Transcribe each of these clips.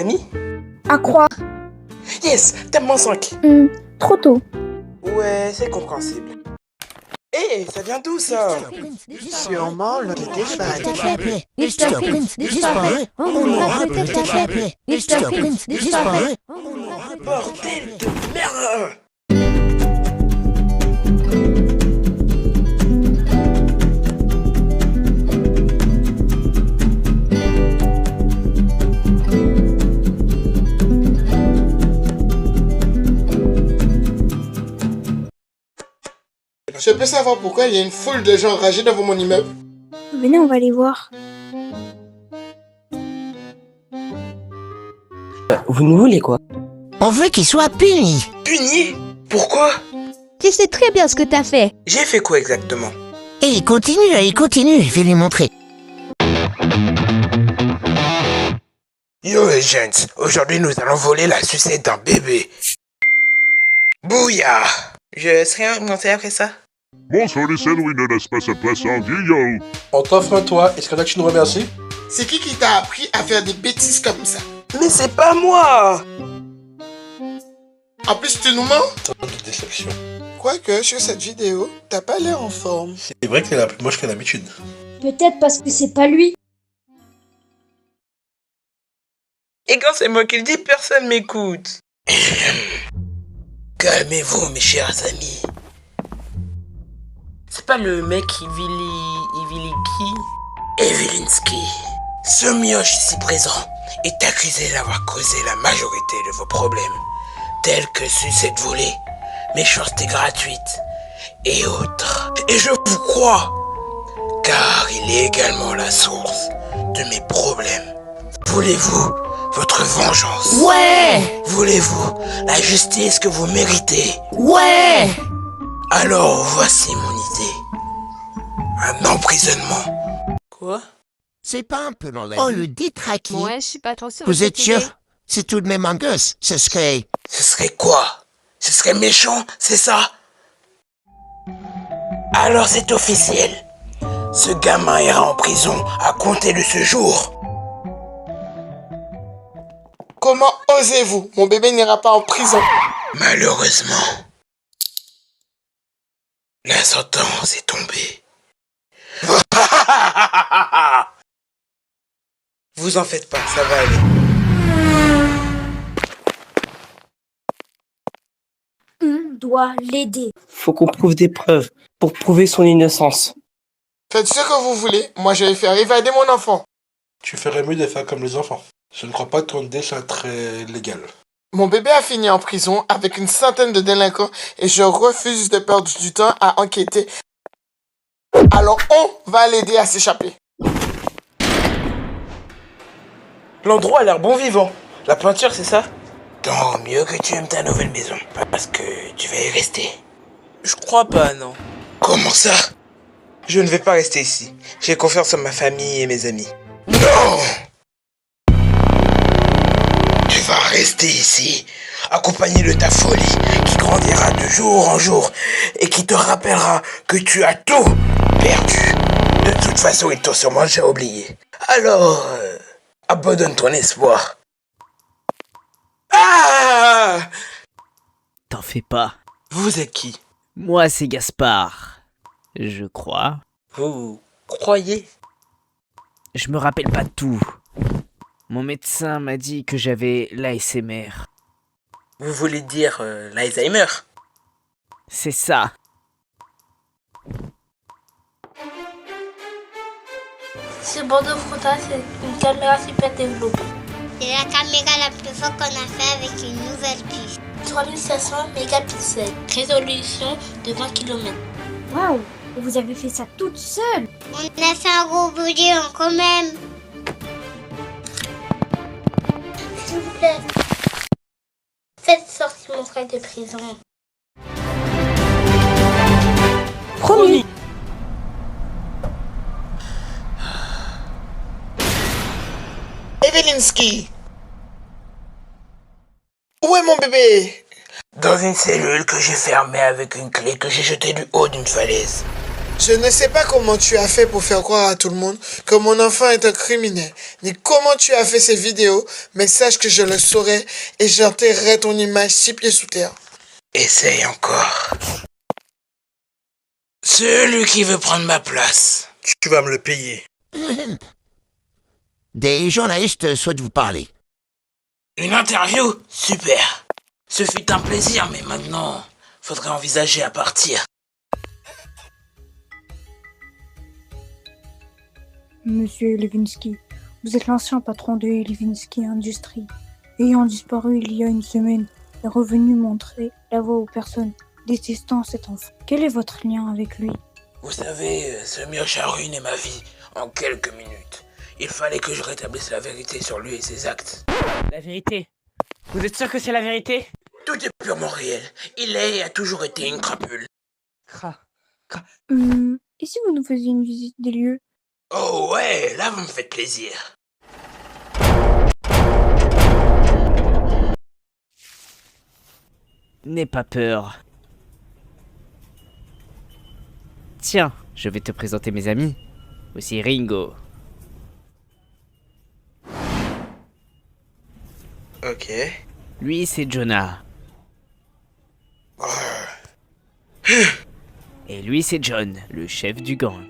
ami? À croire. Yes, tape mon 5. Trop tôt. Ouais, c'est compréhensible. Hé, ça vient d'où ça? Sûrement le débat. Mr. Prince disparaît. On aura peut-être la paix. Mr. Prince disparaît. Bordel de merde! Je peux savoir pourquoi il y a une foule de gens enragés devant mon immeuble? Venez, on va les voir. Vous nous voulez quoi? On veut qu'il soit puni. Puni? Pourquoi? Tu sais très bien ce que t'as fait. J'ai fait quoi exactement? Et il continue, je vais lui montrer. Yo les jeunes, aujourd'hui nous allons voler la sucette d'un bébé. Bouya! Je serai remonté après ça? Bonsoir les Louis, ne laisse pas sa place en vieillot. On t'offre un toit, est-ce que tu nous remercies? C'est qui t'a appris à faire des bêtises comme ça? Mais c'est pas moi! En plus, tu nous mens? Tant de déception. Quoique, sur cette vidéo, t'as pas l'air en forme. C'est vrai que t'es la plus moche que d'habitude. Peut-être parce que c'est pas lui. Et quand c'est moi qui le dis, personne m'écoute. Calmez-vous mes chers amis. C'est pas le mec Evilinski. Ce mioche ici présent est accusé d'avoir causé la majorité de vos problèmes, tels que sucette volée, méchanceté gratuite et autres. Et je vous crois, car il est également la source de mes problèmes. Voulez-vous votre vengeance? Ouais! Voulez-vous la justice que vous méritez? Ouais! Alors voici mon idée. Un emprisonnement. Quoi? C'est pas un peu dans la... Oh, le détraqué. Ouais, je suis pas trop sûre. Vous êtes sûr? C'est tout de même un gosse. Ce serait... Ce serait quoi? Ce serait méchant, c'est ça? Alors c'est officiel. Ce gamin ira en prison à compter de ce jour. Comment osez-vous? Mon bébé n'ira pas en prison. Malheureusement, la sentence est tombée. Vous en faites pas, ça va aller. On doit l'aider. Faut qu'on prouve des preuves pour prouver son innocence. Faites ce que vous voulez, moi je vais faire évader mon enfant. Tu ferais mieux de faire comme les enfants. Je ne crois pas que ton idée soit très légale. Mon bébé a fini en prison avec une centaine de délinquants et je refuse de perdre du temps à enquêter. Alors on va l'aider à s'échapper. L'endroit a l'air bon vivant. La peinture, c'est ça? Tant mieux que tu aimes ta nouvelle maison, parce que tu vas y rester. Je crois pas, non. Comment ça? Je ne vais pas rester ici. J'ai confiance en ma famille et mes amis. Non! Tu vas rester ici, accompagné de ta folie, qui grandira de jour en jour, et qui te rappellera que tu as tout perdu. De toute façon, ils t'ont sûrement déjà oublié. Alors, abandonne ton espoir. Ah! T'en fais pas. Vous êtes qui? Moi, c'est Gaspard. Je crois. Vous croyez? Je me rappelle pas de tout. Mon médecin m'a dit que j'avais l'ASMR. Vous voulez dire l'Alzheimer? C'est ça. Ce bandeau frontal, c'est une caméra super développée. C'est la caméra la plus forte qu'on a fait avec une nouvelle puce. 3500 mégapixels. Résolution de 20 km. Waouh! Vous avez fait ça toute seule! On a fait un gros budget quand même. S'il vous plaît, faites sortir mon frère de prison. Promis! Evilinski! Où est mon bébé? Dans une cellule que j'ai fermée avec une clé que j'ai jetée du haut d'une falaise. Je ne sais pas comment tu as fait pour faire croire à tout le monde que mon enfant est un criminel, ni comment tu as fait ces vidéos, mais sache que je le saurai et j'enterrerai ton image 6 pieds sous terre. Essaye encore. Celui qui veut prendre ma place. Tu vas me le payer. Des journalistes souhaitent vous parler. Une interview? Super. Ce fut un plaisir, mais maintenant, faudrait envisager à partir. Monsieur Levinsky, vous êtes l'ancien patron de Levinsky Industries. Ayant disparu il y a une semaine, est revenu montrer la voie aux personnes détestant cet enfant. Quel est votre lien avec lui? Vous savez, ce mioche a ruiné ma vie en quelques minutes. Il fallait que je rétablisse la vérité sur lui et ses actes. La vérité? Vous êtes sûr que c'est la vérité? Tout est purement réel. Il est et a toujours été une crapule. Et si vous nous faisiez une visite des lieux? Oh ouais, là vous me faites plaisir. N'aie pas peur. Tiens, je vais te présenter mes amis. Voici Ringo. Ok. Lui, c'est Jonah. Et lui, c'est John, le chef du gang.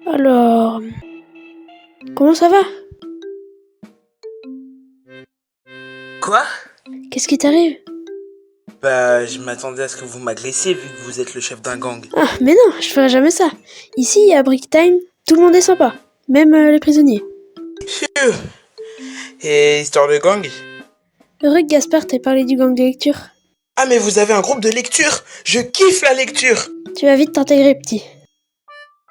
Alors... Comment ça va? Quoi? Qu'est-ce qui t'arrive? Bah, je m'attendais à ce que vous m'agressiez vu que vous êtes le chef d'un gang. Ah, mais non, je ferai jamais ça. Ici, à Bricktime, tout le monde est sympa. Même les prisonniers. Phew. Et histoire de gang? Heureux que Gaspard t'ait parlé du gang de lecture. Ah mais vous avez un groupe de lecture? Je kiffe la lecture! Tu vas vite t'intégrer, petit.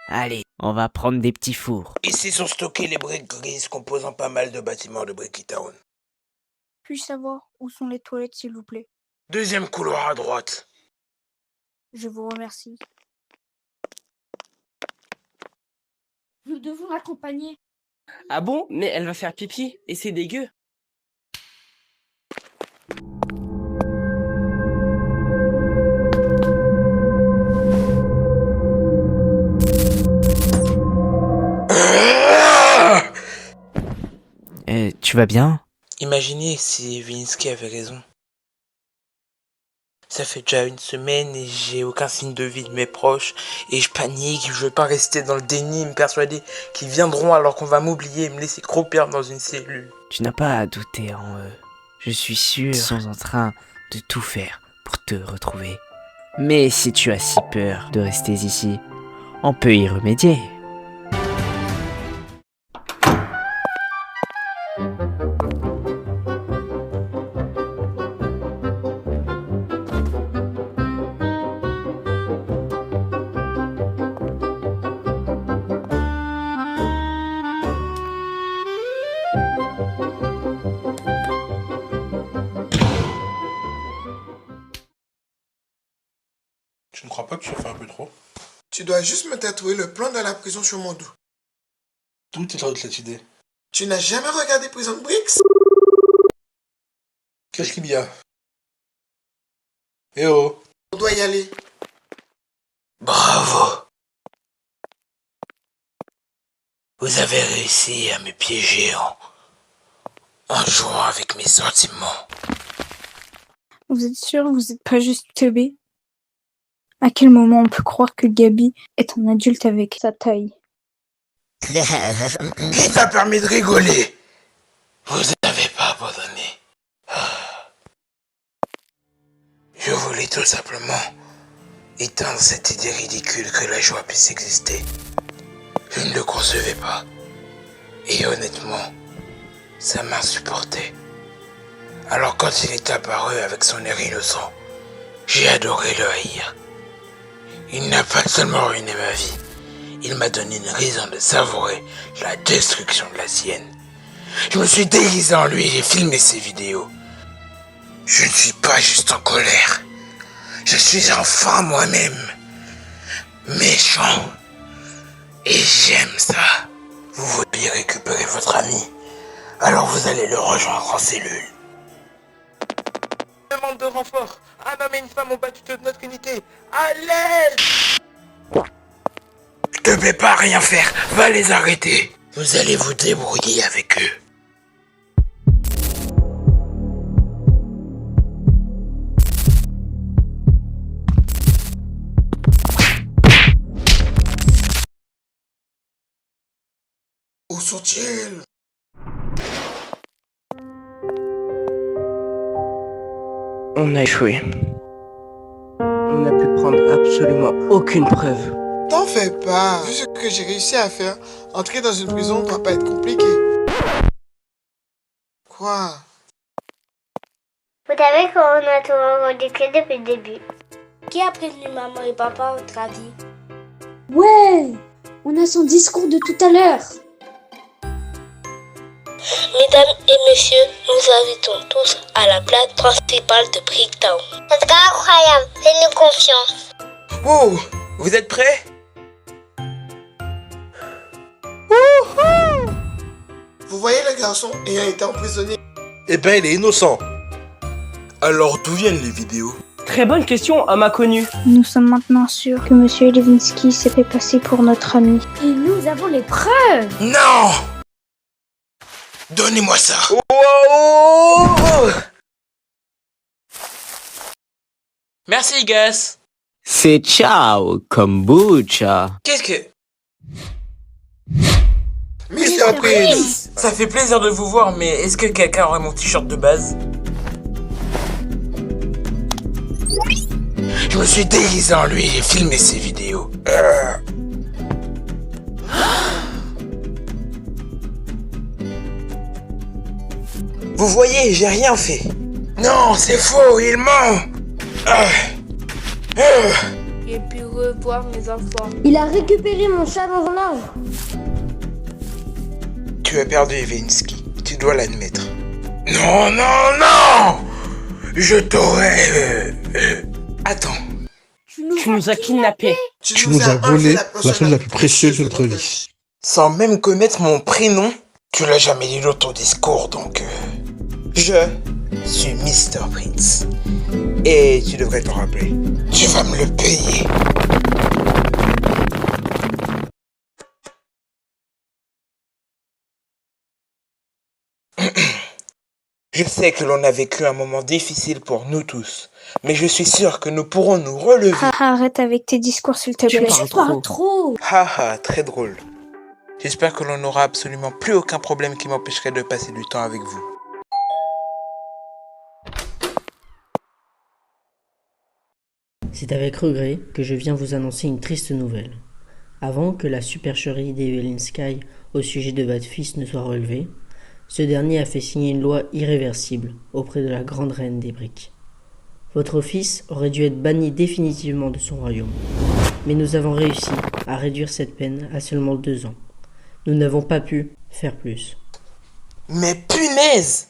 Allez, on va prendre des petits fours. Ici sont stockées les briques grises composant pas mal de bâtiments de Bricky Town. Puis-je savoir où sont les toilettes, s'il vous plaît? Deuxième couloir à droite. Je vous remercie. Nous devons l'accompagner. Ah bon? Mais elle va faire pipi et c'est dégueu. Tu vas bien? Imaginez si Vinsky avait raison. Ça fait déjà une semaine et j'ai aucun signe de vie de mes proches et je panique, je veux pas rester dans le déni, me persuader qu'ils viendront alors qu'on va m'oublier et me laisser croupir dans une cellule. Tu n'as pas à douter en eux. Je suis sûr qu'ils sont en train de tout faire pour te retrouver. Mais si tu as si peur de rester ici, on peut y remédier. Tu ne crois pas que tu fais un peu trop? Tu dois juste me tatouer le plan de la prison sur mon dos. D'où t'es sorti de cette idée? Tu n'as jamais regardé Prison Break? Qu'est-ce qu'il y a? Eh oh! On doit y aller. Bravo! Vous avez réussi à me piéger en jouant avec mes sentiments. Vous êtes sûr que vous n'êtes pas juste teubé? À quel moment on peut croire que Gabi est un adulte avec sa taille? Qui t'a permis de rigoler? Vous n'avez pas abandonné. Je voulais tout simplement éteindre cette idée ridicule que la joie puisse exister. Je ne le concevais pas. Et honnêtement, ça m'insupportait. Alors quand il est apparu avec son air innocent, j'ai adoré le haïr. Il n'a pas seulement ruiné ma vie, il m'a donné une raison de savourer la destruction de la sienne. Je me suis déguisé en lui et filmé ses vidéos. Je ne suis pas juste en colère. Je suis enfin moi-même. Méchant. Et j'aime ça. Vous vouliez récupérer votre ami, alors vous allez le rejoindre en cellule. Demande de renfort. Un homme et une femme ont battu toute notre unité. À l'aide! Je te vais pas rien faire. Va les arrêter. Vous allez vous débrouiller avec eux. Où sont-ils? On a échoué. On n'a pu prendre absolument aucune preuve. T'en fais pas. Vu ce que j'ai réussi à faire, entrer dans une prison ne doit pas être compliqué. Quoi? Vous savez qu'on a tout remarqué depuis le début. Qui a prévenu maman et papa à votre avis? Ouais, on a son discours de tout à l'heure. Mesdames et messieurs, nous invitons tous à la place principale de Bricktown. C'est incroyable, fais-nous confiance. Oh, vous êtes prêts? Vous voyez le garçon ayant été emprisonné? Eh ben, il est innocent. Alors d'où viennent les vidéos? Très bonne question, homme inconnu. Nous sommes maintenant sûrs que Monsieur Levinsky s'est fait passer pour notre ami. Et nous avons les preuves. Non! Donnez-moi ça! Merci, Gus! C'est ciao, kombucha. Qu'est-ce que... Mr. Prince! Ça fait plaisir de vous voir, mais est-ce que quelqu'un aurait mon t-shirt de base? Je me suis déguisé en lui et filmé ses vidéos. Vous voyez, j'ai rien fait. Non, c'est faux, il ment. J'ai pu revoir mes enfants. Il a récupéré mon chat dans un arbre. Tu as perdu Levinsky, tu dois l'admettre. Non, non, non! Je t'aurais... Attends. Tu nous as kidnappés. Tu nous as volé la chose la plus précieuse de notre vie. Sans même connaître mon prénom, tu l'as jamais dit dans ton discours, donc... Je suis Mr. Prince. Et tu devrais t'en rappeler. Tu vas me le payer. Je sais que l'on a vécu un moment difficile pour nous tous, mais je suis sûr que nous pourrons nous relever. Arrête avec tes discours, s'il te plaît. Tu parles trop. Haha, très drôle. J'espère que l'on n'aura absolument plus aucun problème qui m'empêcherait de passer du temps avec vous. C'est avec regret que je viens vous annoncer une triste nouvelle. Avant que la supercherie d'Evelinski au sujet de votre fils ne soit relevée, ce dernier a fait signer une loi irréversible auprès de la grande reine des briques. Votre fils aurait dû être banni définitivement de son royaume, mais nous avons réussi à réduire cette peine à seulement 2 ans. Nous n'avons pas pu faire plus. Mais punaise!